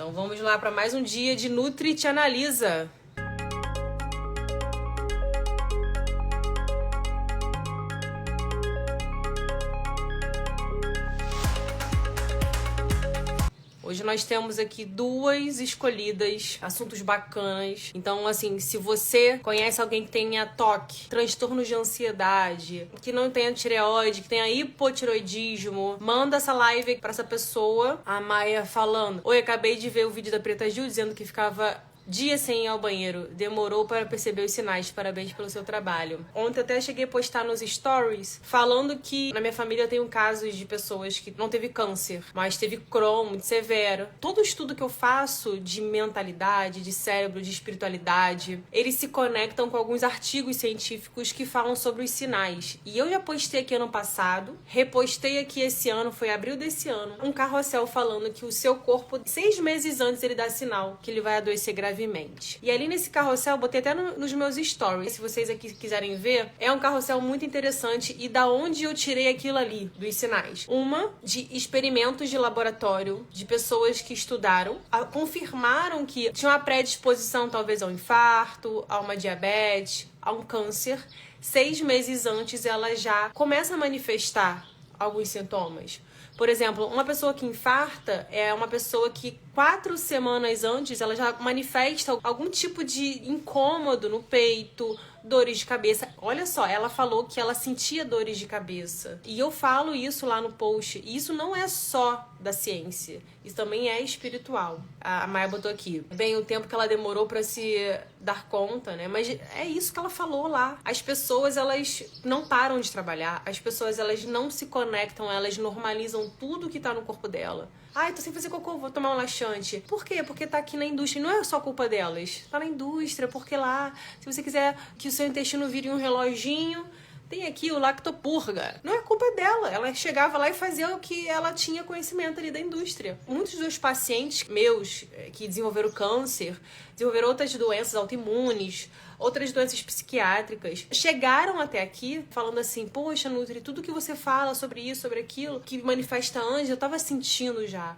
Então vamos lá para mais um dia de Nutri Te Analisa. Hoje nós temos aqui duas escolhidas, assuntos bacanas. Então, assim, se você conhece alguém que tenha TOC, transtorno de ansiedade, que não tenha tireoide, que tenha hipotiroidismo, manda essa live pra essa pessoa. A Maia falando: oi, acabei de ver o vídeo da Preta Gil dizendo que ficava dias sem ir ao banheiro. Demorou para perceber os sinais. Parabéns pelo seu trabalho. Ontem até cheguei a postar nos stories falando que na minha família tem um caso de pessoas que não teve câncer, mas teve Crohn muito severo. Todo estudo que eu faço de mentalidade, de cérebro, de espiritualidade, eles se conectam com alguns artigos científicos que falam sobre os sinais. E eu já postei aqui ano passado, repostei aqui esse ano, foi abril desse ano, um carrossel falando que o seu corpo, 6 meses antes, ele dá sinal que ele vai adoecer gravemente. E ali nesse carrossel, eu botei até nos meus stories, se vocês aqui quiserem ver, é um carrossel muito interessante e da onde eu tirei aquilo ali, dos sinais. Uma de experimentos de laboratório, de pessoas que estudaram, confirmaram que tinha uma predisposição talvez ao infarto, a uma diabetes, a um câncer. 6 meses antes ela já começa a manifestar alguns sintomas. Por exemplo, uma pessoa que infarta é uma pessoa que 4 semanas antes ela já manifesta algum tipo de incômodo no peito, dores de cabeça. Olha só, ela falou que ela sentia dores de cabeça. E eu falo isso lá no post. E isso não é só da ciência. Isso também é espiritual. A Maia botou aqui. Bem, o tempo que ela demorou pra se dar conta, né? Mas é isso que ela falou lá. As pessoas, elas não param de trabalhar. As pessoas, elas não se conectam. Elas normalizam tudo que tá no corpo dela. Ai, tô sem fazer cocô, vou tomar um laxante. Por quê? Porque tá aqui na indústria. Não é só culpa delas. Tá na indústria, porque lá, se você quiser que o seu intestino vire um reloginho, tem aqui o lactopurga. Não é culpa dela. Ela chegava lá e fazia o que ela tinha conhecimento ali da indústria. Muitos dos pacientes meus que desenvolveram câncer, desenvolveram outras doenças autoimunes, outras doenças psiquiátricas, chegaram até aqui falando assim: poxa, Nutri, tudo que você fala sobre isso, sobre aquilo, que manifesta antes, eu tava sentindo já.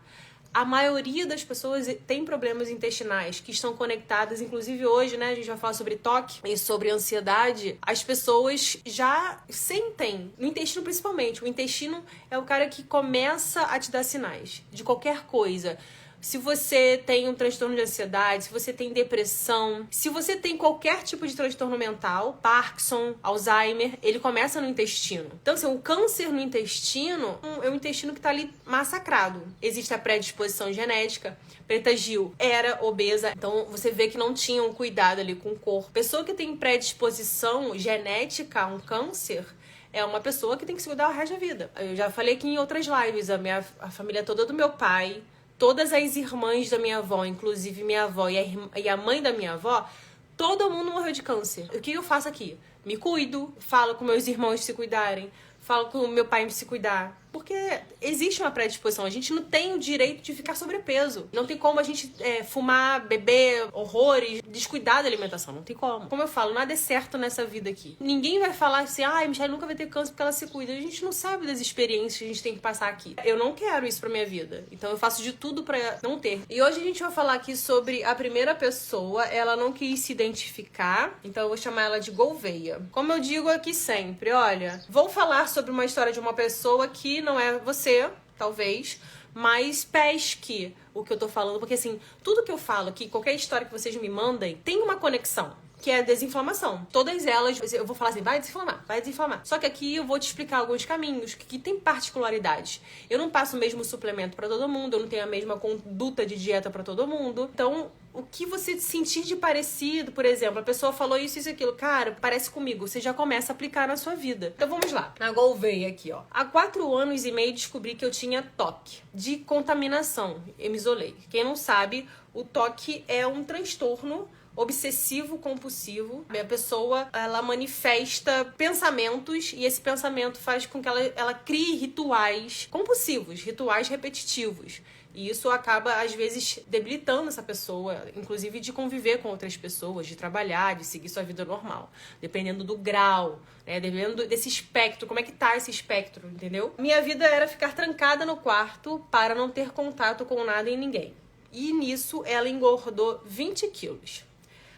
A maioria das pessoas tem problemas intestinais que estão conectadas, inclusive hoje, né, a gente vai falar sobre TOC e sobre ansiedade. As pessoas já sentem, no intestino principalmente, o intestino é o cara que começa a te dar sinais de qualquer coisa. Se você tem um transtorno de ansiedade, se você tem depressão, se você tem qualquer tipo de transtorno mental, Parkinson, Alzheimer, ele começa no intestino. Então, assim, o câncer no intestino é um intestino que tá ali massacrado. Existe a predisposição genética. Preta Gil era obesa, então você vê que não tinha um cuidado ali com o corpo. Pessoa que tem predisposição genética a um câncer é uma pessoa que tem que se cuidar o resto da vida. Eu já falei aqui em outras lives, a família toda do meu pai, todas as irmãs da minha avó, inclusive minha avó e a mãe da minha avó, todo mundo morreu de câncer. O que eu faço aqui? Me cuido, falo com meus irmãos se cuidarem, falo com o meu pai se cuidar. Porque existe uma predisposição. A gente não tem o direito de ficar sobrepeso. Não tem como a gente fumar, beber horrores, descuidar da alimentação. Não tem como. Como eu falo, nada é certo nessa vida aqui. Ninguém vai falar assim: ah, a Michelle nunca vai ter câncer porque ela se cuida. A gente não sabe das experiências que a gente tem que passar aqui. Eu não quero isso pra minha vida. Então eu faço de tudo pra não ter. E hoje a gente vai falar aqui sobre a primeira pessoa. Ela não quis se identificar, então eu vou chamar ela de Gouveia. Como eu digo aqui sempre, olha, vou falar sobre uma história de uma pessoa que não é você, talvez, mas pesque o que eu tô falando, porque assim, tudo que eu falo aqui, qualquer história que vocês me mandem, tem uma conexão, que é a desinflamação. Todas elas, eu vou falar assim: vai desinflamar, vai desinflamar. Só que aqui eu vou te explicar alguns caminhos que tem particularidades. Eu não passo o mesmo suplemento pra todo mundo, eu não tenho a mesma conduta de dieta pra todo mundo. Então, o que você sentir de parecido, por exemplo, a pessoa falou isso e aquilo, cara, parece comigo, você já começa a aplicar na sua vida. Então vamos lá. Na Gouveia aqui, ó. Há 4 anos e meio descobri que eu tinha TOC, de contaminação. Eu me isolei. Quem não sabe, o TOC é um transtorno obsessivo compulsivo. A pessoa, ela manifesta pensamentos e esse pensamento faz com que ela crie rituais compulsivos, rituais repetitivos. E isso acaba, às vezes, debilitando essa pessoa, inclusive de conviver com outras pessoas, de trabalhar, de seguir sua vida normal. Dependendo do grau, né? Dependendo desse espectro, como é que tá esse espectro, entendeu? Minha vida era ficar trancada no quarto para não ter contato com nada e ninguém. e nisso ela engordou 20 quilos.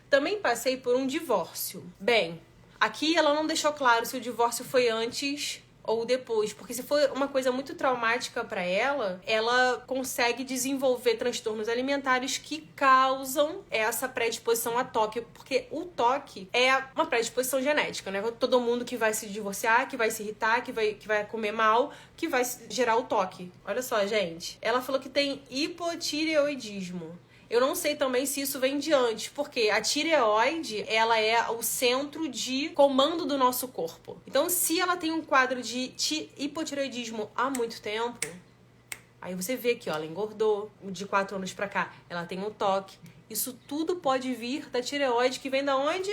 Também passei por um divórcio. Bem, aqui ela não deixou claro se o divórcio foi antes ou depois, porque se for uma coisa muito traumática para ela, ela consegue desenvolver transtornos alimentares que causam essa predisposição a toque, porque o toque é uma predisposição genética, né? Todo mundo que vai se divorciar, que vai se irritar, que vai comer mal, que vai gerar o toque. Olha só, gente. Ela falou que tem hipotireoidismo. Eu não sei também se isso vem de antes, porque a tireoide, ela é o centro de comando do nosso corpo. Então, se ela tem um quadro de hipotireoidismo há muito tempo, aí você vê que, ó, ela engordou de 4 anos pra cá, ela tem um toque. Isso tudo pode vir da tireoide, que vem da onde?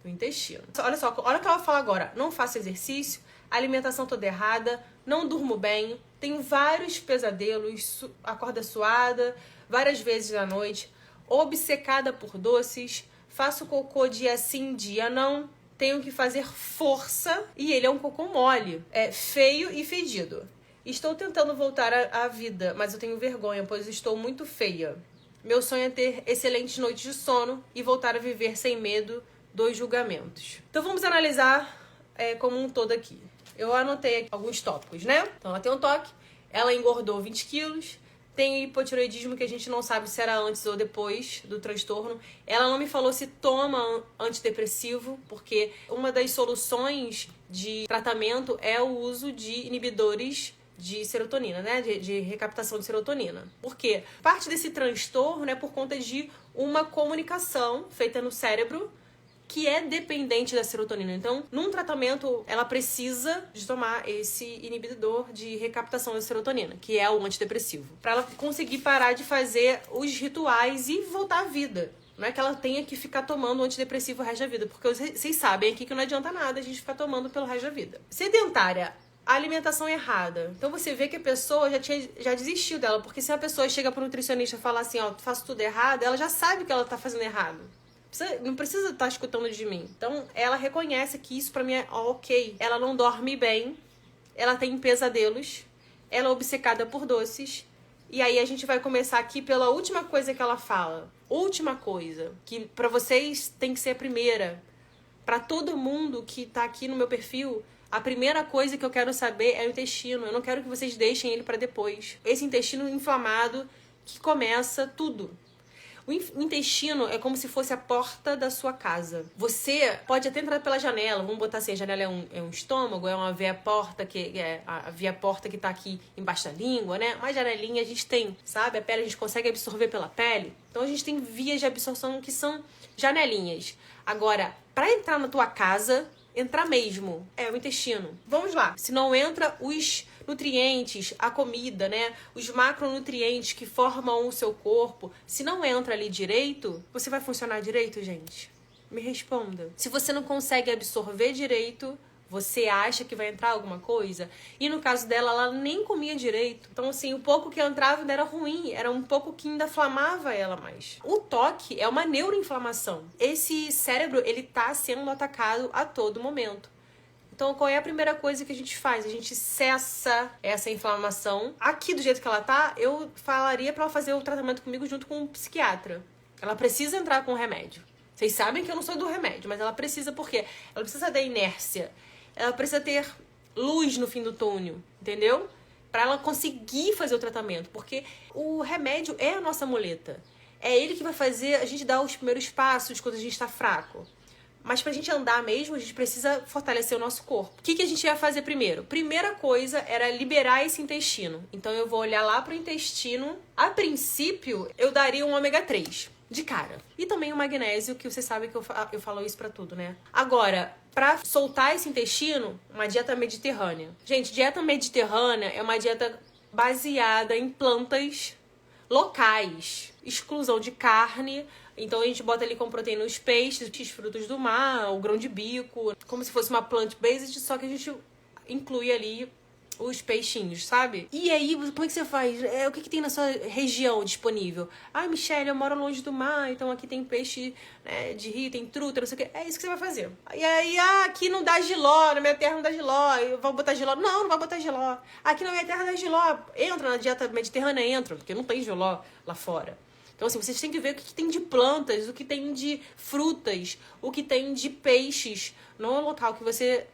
Do intestino. Olha só, olha o que ela fala agora. Não faço exercício, alimentação toda errada, não durmo bem, tenho vários pesadelos, acorda suada várias vezes à noite, obcecada por doces, faço cocô dia sim, dia não, tenho que fazer força e ele é um cocô mole, é feio e fedido. Estou tentando voltar à vida, mas eu tenho vergonha, pois estou muito feia. Meu sonho é ter excelentes noites de sono e voltar a viver sem medo dos julgamentos. Então vamos analisar como um todo aqui. Eu anotei alguns tópicos, né? Então ela tem um toque, ela engordou 20 quilos, tem hipotireoidismo que a gente não sabe se era antes ou depois do transtorno. Ela não me falou se toma antidepressivo, porque uma das soluções de tratamento é o uso de inibidores de serotonina, né? De recaptação de serotonina. Por quê? Parte desse transtorno é por conta de uma comunicação feita no cérebro que é dependente da serotonina. Então, num tratamento, ela precisa de tomar esse inibidor de recaptação da serotonina, que é o antidepressivo, para ela conseguir parar de fazer os rituais e voltar à vida. Não é que ela tenha que ficar tomando antidepressivo o resto da vida, porque vocês sabem aqui que não adianta nada a gente ficar tomando pelo resto da vida. Sedentária, alimentação errada. Então você vê que a pessoa já desistiu dela, porque se a pessoa chega para o nutricionista e fala assim, ó, faço tudo errado, ela já sabe que ela tá fazendo errado. Não precisa estar escutando de mim. Então, ela reconhece que isso pra mim é ok. Ela não dorme bem, ela tem pesadelos, ela é obcecada por doces. E aí a gente vai começar aqui pela última coisa que ela fala. Última coisa, que pra vocês tem que ser a primeira. Pra todo mundo que tá aqui no meu perfil, a primeira coisa que eu quero saber é o intestino. Eu não quero que vocês deixem ele pra depois. Esse intestino inflamado que começa tudo. O intestino é como se fosse a porta da sua casa. Você pode até entrar pela janela, vamos botar assim, a janela é um estômago, é uma via-porta que é a via-porta que tá aqui embaixo da língua, né? Uma janelinha a gente tem, sabe? A pele a gente consegue absorver pela pele. Então a gente tem vias de absorção que são janelinhas. Agora, para entrar na tua casa, entrar mesmo, é o intestino. Vamos lá. Se não entra os nutrientes, a comida, né? Os macronutrientes que formam o seu corpo, se não entra ali direito, você vai funcionar direito, gente? Me responda. Se você não consegue absorver direito, você acha que vai entrar alguma coisa? E no caso dela, ela nem comia direito. Então, assim, o pouco que entrava ainda era ruim. Era um pouco que ainda inflamava ela mais. O toque é uma neuroinflamação. Esse cérebro, ele tá sendo atacado a todo momento. Então, qual é a primeira coisa que a gente faz? A gente cessa essa inflamação. Aqui, do jeito que ela tá, eu falaria pra ela fazer o tratamento comigo junto com um psiquiatra. Ela precisa entrar com o remédio. Vocês sabem que eu não sou do remédio, mas ela precisa por quê? Ela precisa da inércia. Ela precisa ter luz no fim do túnel, entendeu? Pra ela conseguir fazer o tratamento. Porque o remédio é a nossa muleta. É ele que vai fazer a gente dar os primeiros passos quando a gente tá fraco. Mas pra gente andar mesmo, a gente precisa fortalecer o nosso corpo. O que a gente ia fazer primeiro? Primeira coisa era liberar esse intestino. Então eu vou olhar lá pro intestino. A princípio, eu daria um ômega 3 de cara. E também o magnésio, que vocês sabem que eu falo isso pra tudo, né? Agora, pra soltar esse intestino, uma dieta mediterrânea. Gente, dieta mediterrânea é uma dieta baseada em plantas locais. Exclusão de carne. Então a gente bota ali como proteína os peixes, os frutos do mar, o grão de bico, como se fosse uma plant-based, só que a gente inclui ali os peixinhos, sabe? E aí, como é que você faz? O que tem na sua região disponível? Ah, Michelle, eu moro longe do mar, então aqui tem peixe, né, de rio, tem truta, não sei o que. É isso que você vai fazer. E aí, aqui não dá jiló, na minha terra não dá jiló, eu vou botar jiló. Não vai botar jiló. Aqui na minha terra dá jiló. Entra na dieta mediterrânea, entra, porque não tem jiló lá fora. Então, assim, vocês têm que ver o que tem de plantas, o que tem de frutas, o que tem de peixes no local que você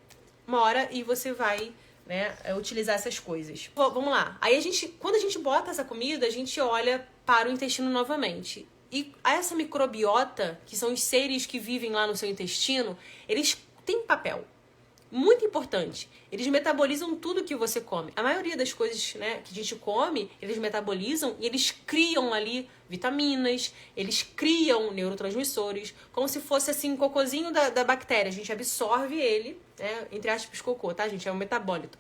mora e você vai, né, utilizar essas coisas. Vamos lá. Aí quando a gente bota essa comida, a gente olha para o intestino novamente. E essa microbiota, que são os seres que vivem lá no seu intestino, eles têm papel muito importante. Eles metabolizam tudo que você come. A maioria das coisas, né, que a gente come, eles metabolizam e eles criam ali vitaminas, eles criam neurotransmissores, como se fosse assim um cocôzinho da bactéria. A gente absorve ele, né, entre aspas, cocô, tá, gente? É um metabólito.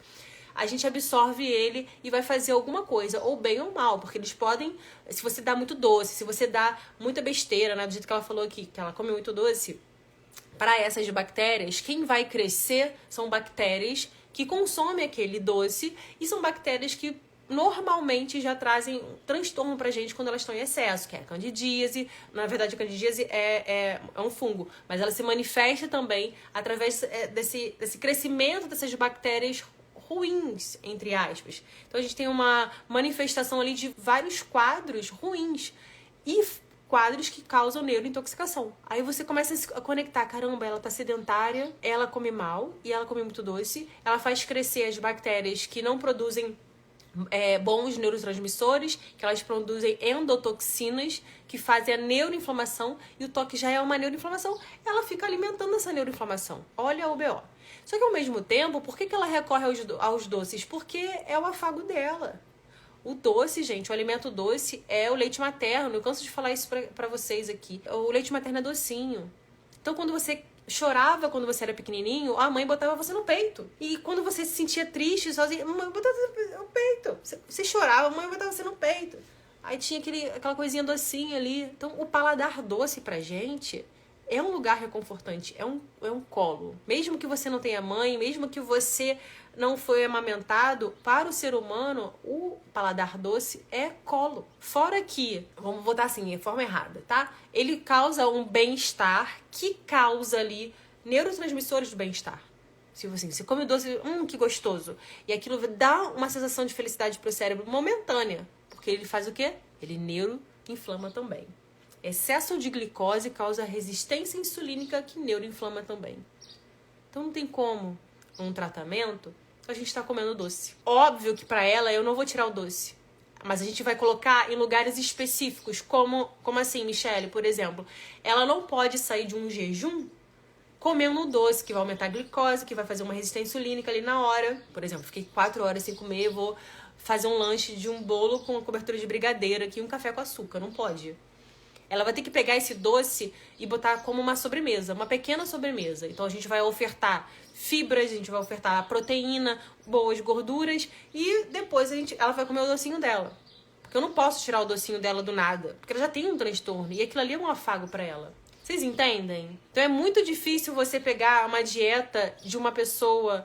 A gente absorve ele e vai fazer alguma coisa, ou bem ou mal, porque eles podem, se você dá muito doce, se você dá muita besteira, né, do jeito que ela falou aqui, que ela come muito doce, para essas bactérias, quem vai crescer são bactérias que consomem aquele doce e são bactérias que normalmente já trazem um transtorno pra gente quando elas estão em excesso, que é a candidíase. Na verdade, a candidíase é um fungo, mas ela se manifesta também através desse crescimento dessas bactérias ruins, entre aspas. Então a gente tem uma manifestação ali de vários quadros ruins e quadros que causam neurointoxicação. Aí você começa a conectar, caramba, ela tá sedentária, ela come mal e ela come muito doce, ela faz crescer as bactérias que não produzem bons neurotransmissores, que elas produzem endotoxinas, que fazem a neuroinflamação, e o toque já é uma neuroinflamação, ela fica alimentando essa neuroinflamação. Olha o BO. Só que ao mesmo tempo, por que ela recorre aos doces? Porque é o afago dela. O doce, gente, o alimento doce é o leite materno. Eu canso de falar isso pra vocês aqui. O leite materno é docinho. Então, quando você chorava, quando você era pequenininho, a mãe botava você no peito. E quando você se sentia triste, sozinha, a mãe botava você no peito. Você chorava, a mãe botava você no peito. Aí tinha aquela coisinha docinha ali. Então, o paladar doce pra gente é um lugar reconfortante, é um colo. Mesmo que você não tenha mãe, mesmo que você não foi amamentado, para o ser humano, o paladar doce é colo. Fora que, vamos botar assim, de forma errada, tá? Ele causa um bem-estar que causa ali neurotransmissores do bem-estar. Se você come doce, que gostoso. E aquilo dá uma sensação de felicidade pro cérebro momentânea. Porque ele faz o quê? Ele neuroinflama também. Excesso de glicose causa resistência insulínica que neuroinflama também. Então não tem como um tratamento a gente tá comendo doce. Óbvio que pra ela eu não vou tirar o doce. Mas a gente vai colocar em lugares específicos. Como assim, Michele, por exemplo? Ela não pode sair de um jejum comendo doce, que vai aumentar a glicose, que vai fazer uma resistência insulínica ali na hora. Por exemplo, fiquei 4 horas sem comer, vou fazer um lanche de um bolo com uma cobertura de brigadeiro aqui e um café com açúcar. Não pode. Ela vai ter que pegar esse doce e botar como uma sobremesa, uma pequena sobremesa. Então a gente vai ofertar fibras, a gente vai ofertar proteína, boas gorduras e depois ela vai comer o docinho dela. Porque eu não posso tirar o docinho dela do nada, porque ela já tem um transtorno e aquilo ali é um afago pra ela. Vocês entendem? Então é muito difícil você pegar uma dieta de uma pessoa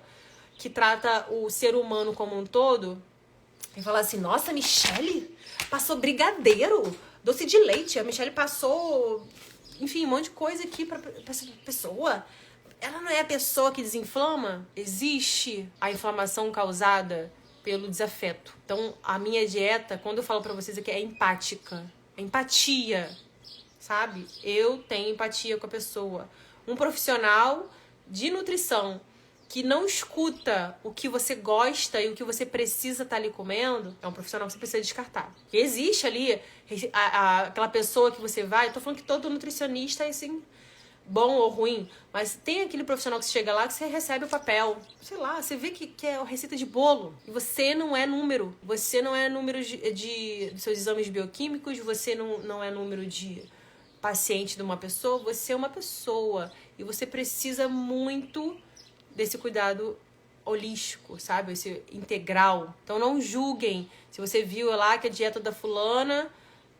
que trata o ser humano como um todo e falar assim, nossa, Michele passou brigadeiro, doce de leite, a Michele passou, enfim, um monte de coisa aqui pra essa pessoa. Ela não é a pessoa que desinflama? Existe a inflamação causada pelo desafeto. Então, a minha dieta, quando eu falo pra vocês aqui, é empática. É empatia, sabe? Eu tenho empatia com a pessoa. Um profissional de nutrição que não escuta o que você gosta e o que você precisa estar ali comendo, é um profissional que você precisa descartar. Porque existe ali aquela pessoa que você vai, eu tô falando que todo nutricionista é assim, bom ou ruim, mas tem aquele profissional que você chega lá que você recebe o papel, sei lá, você vê que é a receita de bolo, e você não é número de seus exames bioquímicos, você não é número de paciente de uma pessoa, você é uma pessoa, e você precisa muito desse cuidado holístico, sabe? Esse integral. Então não julguem. Se você viu lá que a dieta da fulana,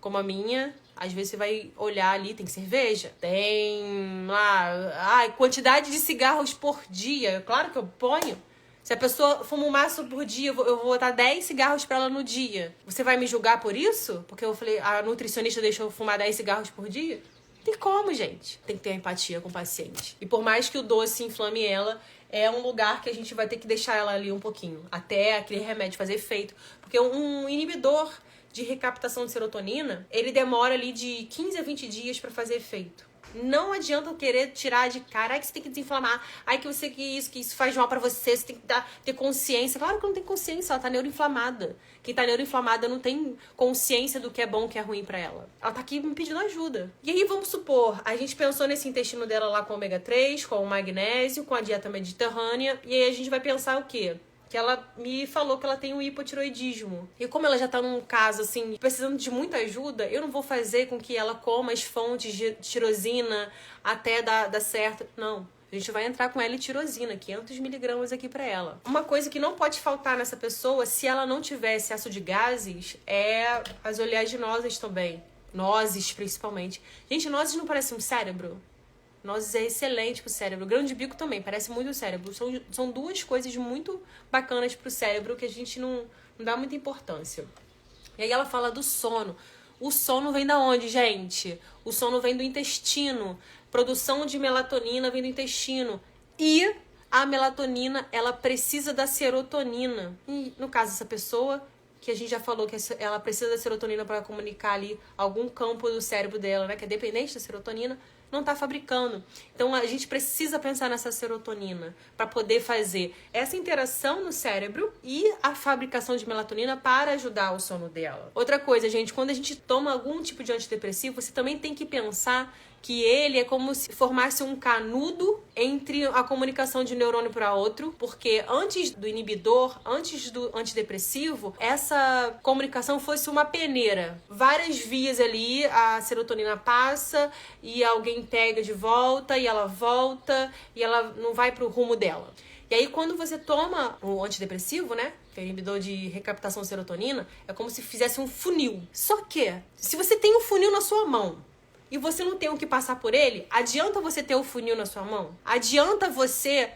como a minha, às vezes você vai olhar ali, tem cerveja, tem lá, quantidade de cigarros por dia. Claro que eu ponho. Se a pessoa fuma um maço por dia, eu vou botar 10 cigarros pra ela no dia. Você vai me julgar por isso? Porque eu falei, a nutricionista deixou eu fumar 10 cigarros por dia? Não tem como, gente. Tem que ter empatia com o paciente. E por mais que o doce inflame ela, é um lugar que a gente vai ter que deixar ela ali um pouquinho, até aquele remédio fazer efeito. Porque um inibidor de recaptação de serotonina, ele demora ali de 15 a 20 dias para fazer efeito. Não adianta querer tirar de cara, ai que você tem que desinflamar, ai que você que isso faz mal pra você tem que ter consciência. Claro que não tem consciência, ela tá neuroinflamada. Quem tá neuroinflamada não tem consciência do que é bom e o que é ruim pra ela. Ela tá aqui me pedindo ajuda. E aí, vamos supor, a gente pensou nesse intestino dela lá com o ômega 3, com o magnésio, com a dieta mediterrânea, e aí a gente vai pensar o quê? Que ela me falou que ela tem um hipotiroidismo. E como ela já tá num caso, assim, precisando de muita ajuda, eu não vou fazer com que ela coma as fontes de tirosina até dar certo. Não. A gente vai entrar com L-tirosina, 500 miligramas aqui pra ela. Uma coisa que não pode faltar nessa pessoa, se ela não tiver excesso de gases, é as oleaginosas também. Nozes, principalmente. Gente, nozes não parece um cérebro? Nozes é excelente pro cérebro. Grão de bico também, parece muito o cérebro. São duas coisas muito bacanas pro cérebro que a gente não dá muita importância. E aí ela fala do sono. O sono vem da onde, gente? O sono vem do intestino. Produção de melatonina vem do intestino. E a melatonina, ela precisa da serotonina. E no caso dessa pessoa, que a gente já falou que ela precisa da serotonina para comunicar ali algum campo do cérebro dela, né? Que é dependente da serotonina, não está fabricando. Então a gente precisa pensar nessa serotonina para poder fazer essa interação no cérebro e a fabricação de melatonina para ajudar o sono dela. Outra coisa, gente, quando a gente toma algum tipo de antidepressivo, você também tem que pensar que ele é como se formasse um canudo entre a comunicação de um neurônio para outro, porque antes do inibidor, antes do antidepressivo, essa comunicação fosse uma peneira. Várias vias ali, a serotonina passa e alguém pega de volta e ela não vai pro rumo dela. E aí, quando você toma o antidepressivo, né, que é o inibidor de recaptação de serotonina, é como se fizesse um funil. Só que, se você tem um funil na sua mão, e você não tem o que passar por ele, adianta você ter o funil na sua mão? Adianta você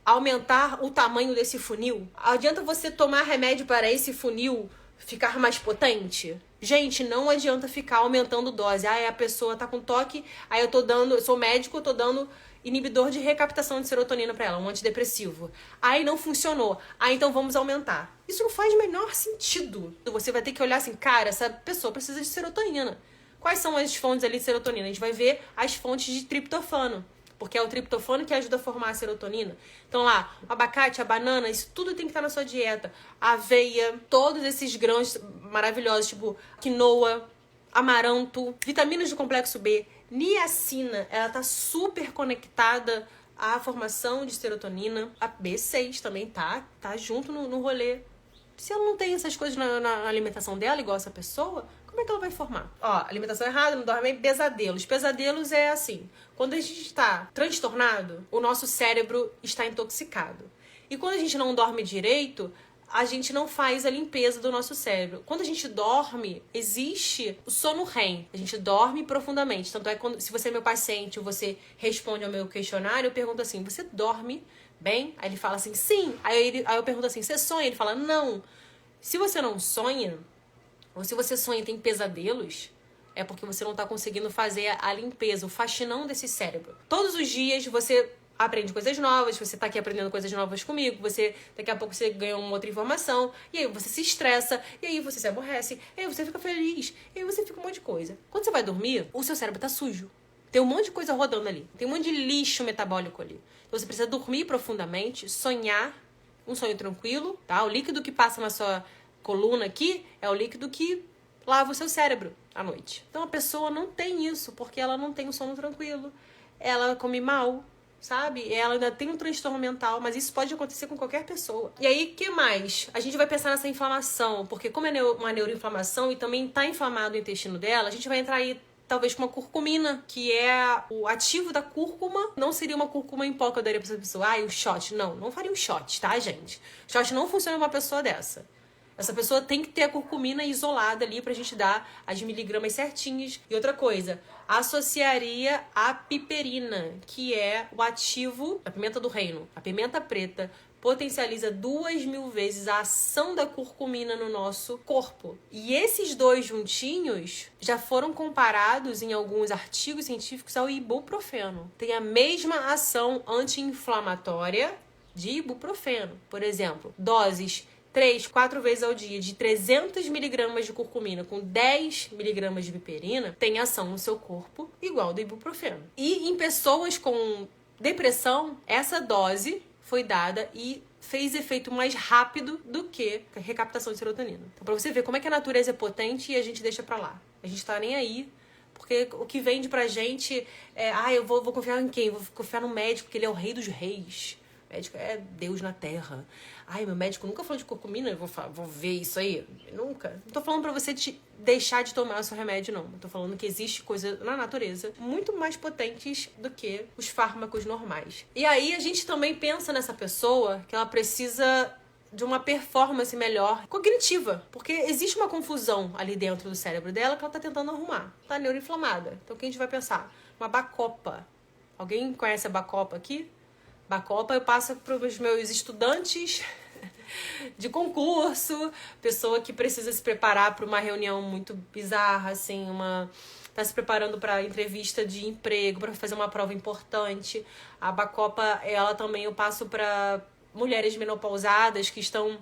aumentar o tamanho desse funil? Adianta você tomar remédio para esse funil ficar mais potente? Gente, não adianta ficar aumentando dose. A pessoa tá com toque, aí eu sou médico, eu tô dando inibidor de recaptação de serotonina para ela, um antidepressivo. Aí não funcionou. Então vamos aumentar. Isso não faz o menor sentido. Você vai ter que olhar assim, cara, essa pessoa precisa de serotonina. Quais são as fontes ali de serotonina? A gente vai ver as fontes de triptofano, porque é o triptofano que ajuda a formar a serotonina. Então lá, o abacate, a banana, isso tudo tem que estar na sua dieta. A aveia, todos esses grãos maravilhosos, tipo quinoa, amaranto, vitaminas do complexo B, niacina, ela tá super conectada à formação de serotonina. A B6 também tá junto no rolê. Se ela não tem essas coisas na alimentação dela, igual essa pessoa, como é que ela vai formar? Alimentação errada, não dorme bem, pesadelos. Pesadelos é assim, quando a gente está transtornado, o nosso cérebro está intoxicado. E quando a gente não dorme direito, a gente não faz a limpeza do nosso cérebro. Quando a gente dorme, existe o sono REM. A gente dorme profundamente. Tanto é que se você é meu paciente ou você responde ao meu questionário, eu pergunto assim, você dorme bem? Aí ele fala assim, sim. Aí eu pergunto assim, você sonha? Ele fala, não. Se você não sonha, ou se você sonha e tem pesadelos, é porque você não está conseguindo fazer a limpeza, o faxinão desse cérebro. Todos os dias você aprende coisas novas, você tá aqui aprendendo coisas novas comigo, daqui a pouco você ganha uma outra informação, e aí você se estressa, e aí você se aborrece, e aí você fica feliz, e aí você fica um monte de coisa. Quando você vai dormir, o seu cérebro tá sujo. Tem um monte de coisa rodando ali, tem um monte de lixo metabólico ali. Então você precisa dormir profundamente, sonhar, um sonho tranquilo, tá? O líquido que passa na sua coluna aqui é o líquido que lava o seu cérebro à noite. Então a pessoa não tem isso, porque ela não tem um sono tranquilo, ela come mal, sabe? Ela ainda tem um transtorno mental, mas isso pode acontecer com qualquer pessoa. E aí, o que mais? A gente vai pensar nessa inflamação, porque como é uma neuroinflamação e também tá inflamado o intestino dela, a gente vai entrar aí talvez com uma curcumina, que é o ativo da cúrcuma. Não seria uma cúrcuma em pó que eu daria pra essa pessoa. O shot. Não faria um shot, tá, gente? Shot não funciona pra uma pessoa dessa. Essa pessoa tem que ter a curcumina isolada ali pra gente dar as miligramas certinhas. E outra coisa, associaria a piperina, que é o ativo da pimenta do reino. A pimenta preta potencializa 2.000 vezes a ação da curcumina no nosso corpo. E esses dois juntinhos já foram comparados em alguns artigos científicos ao ibuprofeno. Tem a mesma ação anti-inflamatória de ibuprofeno. Por exemplo, doses 3, 4 vezes ao dia de 300 miligramas de curcumina com 10 miligramas de piperina tem ação no seu corpo igual do ibuprofeno. E em pessoas com depressão, essa dose foi dada e fez efeito mais rápido do que a recaptação de serotonina. Então, pra você ver como é que a natureza é potente e a gente deixa pra lá. A gente tá nem aí, porque o que vende pra gente é, eu vou confiar em quem? Vou confiar no médico, porque ele é o rei dos reis. O médico é Deus na Terra. Meu médico nunca falou de curcumina, eu vou ver isso aí. Nunca. Não tô falando pra você deixar de tomar o seu remédio, não. Eu tô falando que existe coisa na natureza muito mais potentes do que os fármacos normais. E aí a gente também pensa nessa pessoa que ela precisa de uma performance melhor cognitiva, porque existe uma confusão ali dentro do cérebro dela que ela tá tentando arrumar. Tá neuroinflamada. Então o que a gente vai pensar? Uma bacopa. Alguém conhece a bacopa aqui? Bacopa eu passo para os meus estudantes de concurso, pessoa que precisa se preparar para uma reunião muito bizarra, assim, tá se preparando para entrevista de emprego, para fazer uma prova importante. A bacopa, ela também eu passo para mulheres menopausadas que estão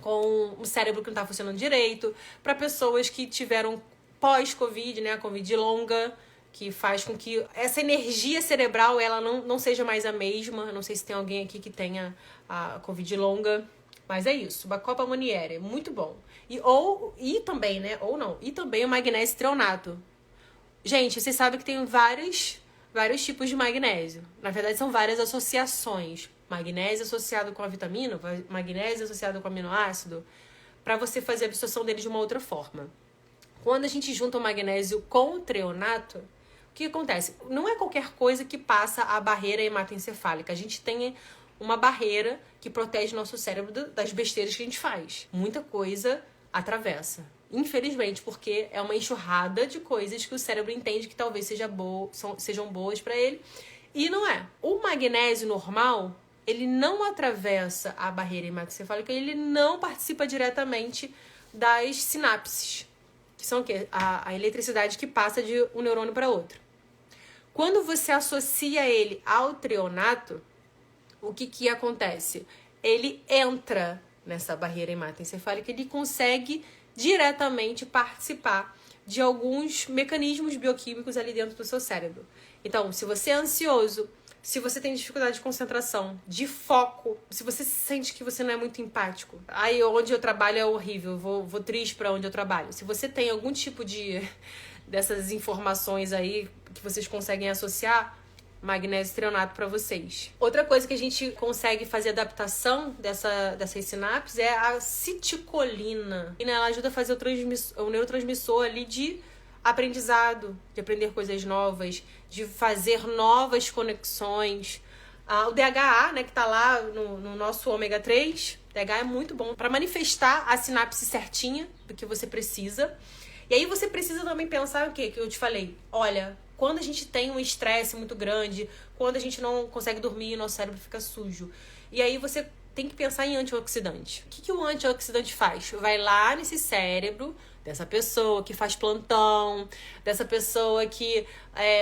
com o cérebro que não está funcionando direito, para pessoas que tiveram pós-Covid, né, a Covid longa, que faz com que essa energia cerebral ela não seja mais a mesma. Não sei se tem alguém aqui que tenha a Covid longa, mas é isso. Bacopa Monnieri, muito bom. E também, né? Ou não. E também o magnésio treonato. Gente, vocês sabem que tem vários tipos de magnésio. Na verdade, são várias associações. Magnésio associado com a vitamina, magnésio associado com aminoácido, para você fazer a absorção dele de uma outra forma. Quando a gente junta o magnésio com o treonato, o que acontece? Não é qualquer coisa que passa a barreira hematoencefálica. A gente tem uma barreira que protege nosso cérebro das besteiras que a gente faz. Muita coisa atravessa. Infelizmente, porque é uma enxurrada de coisas que o cérebro entende que talvez sejam boas para ele. E não é. O magnésio normal, ele não atravessa a barreira hematoencefálica, ele não participa diretamente das sinapses, que são o quê? A eletricidade que passa de um neurônio para outro. Quando você associa ele ao treonato, o que acontece? Ele entra nessa barreira hematoencefálica, ele consegue diretamente participar de alguns mecanismos bioquímicos ali dentro do seu cérebro. Então, se você é ansioso, se você tem dificuldade de concentração, de foco, se você sente que você não é muito empático, aí onde eu trabalho é horrível, vou triste para onde eu trabalho. Se você tem algum tipo dessas informações aí que vocês conseguem associar, magnésio treonato para vocês. Outra coisa que a gente consegue fazer adaptação dessas sinapses é a citicolina. E ela ajuda a fazer o neurotransmissor ali de aprendizado, de aprender coisas novas, de fazer novas conexões. O DHA, né, que tá lá no nosso ômega 3, DHA é muito bom para manifestar a sinapse certinha do que você precisa. E aí você precisa também pensar o quê? Que eu te falei, olha, quando a gente tem um estresse muito grande, quando a gente não consegue dormir, nosso cérebro fica sujo. E aí você tem que pensar em antioxidante. O que o antioxidante faz? Vai lá nesse cérebro dessa pessoa que faz plantão, dessa pessoa que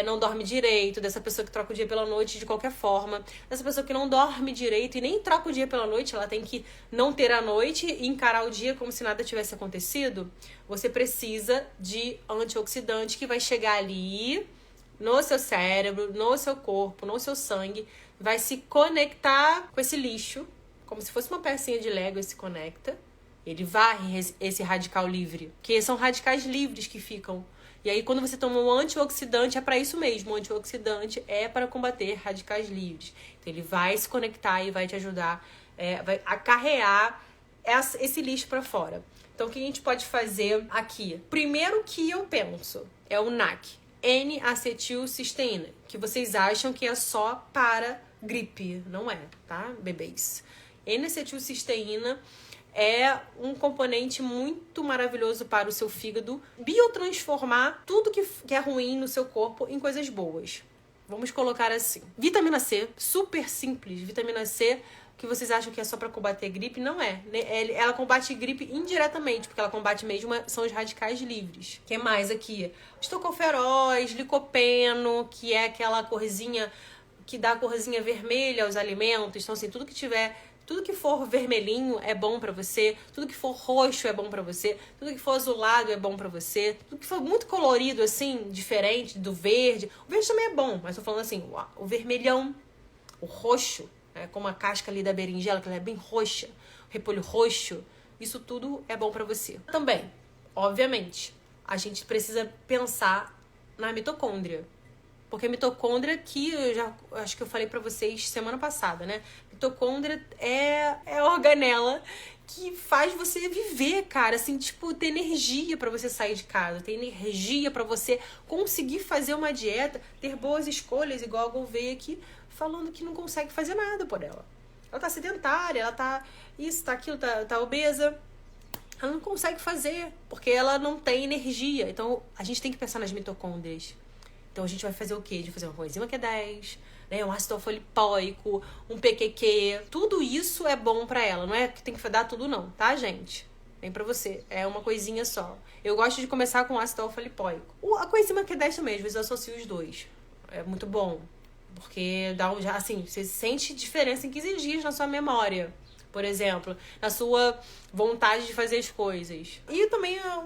não dorme direito, dessa pessoa que troca o dia pela noite de qualquer forma, dessa pessoa que não dorme direito e nem troca o dia pela noite, ela tem que não ter a noite e encarar o dia como se nada tivesse acontecido. Você precisa de antioxidante que vai chegar ali no seu cérebro, no seu corpo, no seu sangue, vai se conectar com esse lixo, como se fosse uma pecinha de Lego, ele se conecta. Ele varre esse radical livre, que são radicais livres que ficam. E aí, quando você toma um antioxidante, é para isso mesmo. O antioxidante é para combater radicais livres. Então, ele vai se conectar e vai te ajudar, vai acarrear esse lixo para fora. Então, o que a gente pode fazer aqui? Primeiro que eu penso é o NAC, N-acetilcisteína, que vocês acham que é só para gripe. Não é, tá, bebês? N-acetilcisteína é um componente muito maravilhoso para o seu fígado biotransformar tudo que é ruim no seu corpo em coisas boas. Vamos colocar assim. Vitamina C, super simples. Vitamina C, que vocês acham que é só para combater gripe, não é. Ela combate gripe indiretamente, porque ela combate mesmo são os radicais livres. O que mais aqui? Os tocoferóis, licopeno, que é aquela corzinha que dá a corzinha vermelha aos alimentos. Então, assim, tudo que tiver Tudo que for vermelhinho é bom pra você, tudo que for roxo é bom pra você, tudo que for azulado é bom pra você, tudo que for muito colorido, assim, diferente do verde. O verde também é bom, mas tô falando assim, o vermelhão, o roxo, né, como a casca ali da berinjela, que ela é bem roxa, o repolho roxo, isso tudo é bom pra você. Também, obviamente, a gente precisa pensar na mitocôndria. Porque a mitocôndria, que acho que eu falei pra vocês semana passada, né? Mitocôndria é a organela que faz você viver, cara, assim, tipo, ter energia pra você sair de casa, ter energia pra você conseguir fazer uma dieta, ter boas escolhas, igual a Gouveia aqui, falando que não consegue fazer nada por ela. Ela tá sedentária, ela tá isso, tá aquilo, tá obesa. Ela não consegue fazer, porque ela não tem energia. Então, a gente tem que pensar nas mitocôndrias. Então, a gente vai fazer o quê? A gente vai fazer uma coenzima Q10, né? Um ácido alfa-lipoico, um PQQ. Tudo isso é bom pra ela. Não é que tem que dar tudo não, tá, gente? Vem pra você. É uma coisinha só. Eu gosto de começar com ácido alfa-lipoico. A coenzima Q10 também, às vezes eu associo os dois. É muito bom. Porque dá assim, você sente diferença em 15 dias na sua memória. Por exemplo, na sua vontade de fazer as coisas. E também a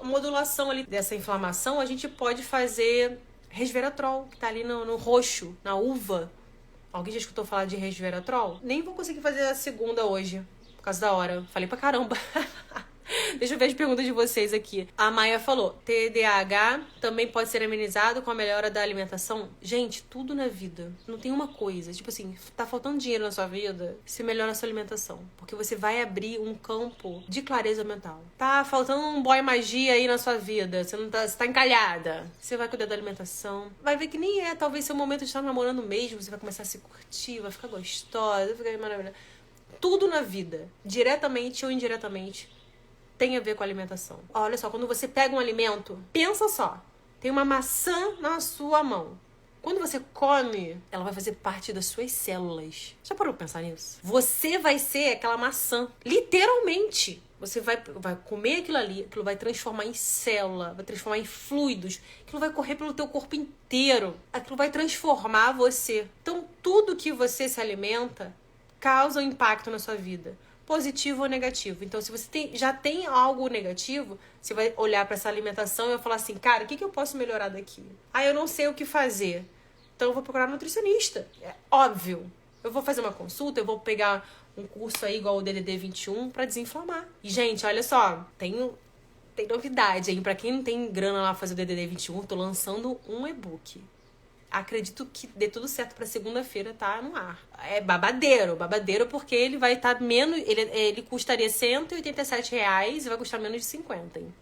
modulação ali dessa inflamação, a gente pode fazer resveratrol, que tá ali no roxo, na uva. Alguém já escutou falar de resveratrol? Nem vou conseguir fazer a segunda hoje, por causa da hora. Falei pra caramba. Deixa eu ver as perguntas de vocês aqui. A Maia falou, TDAH também pode ser amenizado com a melhora da alimentação? Gente, tudo na vida. Não tem uma coisa. Tipo assim, tá faltando dinheiro na sua vida, se melhora a sua alimentação. Porque você vai abrir um campo de clareza mental. Tá faltando um boy magia aí na sua vida. Você tá encalhada. Você vai cuidar da alimentação. Vai ver que nem é, talvez, seu momento de estar namorando mesmo. Você vai começar a se curtir, vai ficar gostosa, vai ficar maravilhosa. Tudo na vida, diretamente ou indiretamente, tem a ver com a alimentação. Olha só, quando você pega um alimento, pensa só, tem uma maçã na sua mão. Quando você come, ela vai fazer parte das suas células. Já parou pra pensar nisso? Você vai ser aquela maçã. Literalmente. Você vai comer aquilo ali, aquilo vai transformar em célula, vai transformar em fluidos, aquilo vai correr pelo teu corpo inteiro, aquilo vai transformar você. Então, tudo que você se alimenta causa um impacto na sua vida, positivo ou negativo. Então, se você já tem algo negativo, você vai olhar para essa alimentação e vai falar assim, cara, o que eu posso melhorar daqui? Ah, eu não sei o que fazer. Então, eu vou procurar um nutricionista. É óbvio. Eu vou fazer uma consulta, eu vou pegar um curso aí igual o DDD 21 para desinflamar. E, gente, olha só, tem novidade aí. Para quem não tem grana lá fazer o DDD 21, eu tô lançando um e-book. Acredito que dê tudo certo pra segunda-feira, tá no ar. É babadeiro porque ele vai estar menos... Ele custaria R$187 e vai custar menos de 50, hein?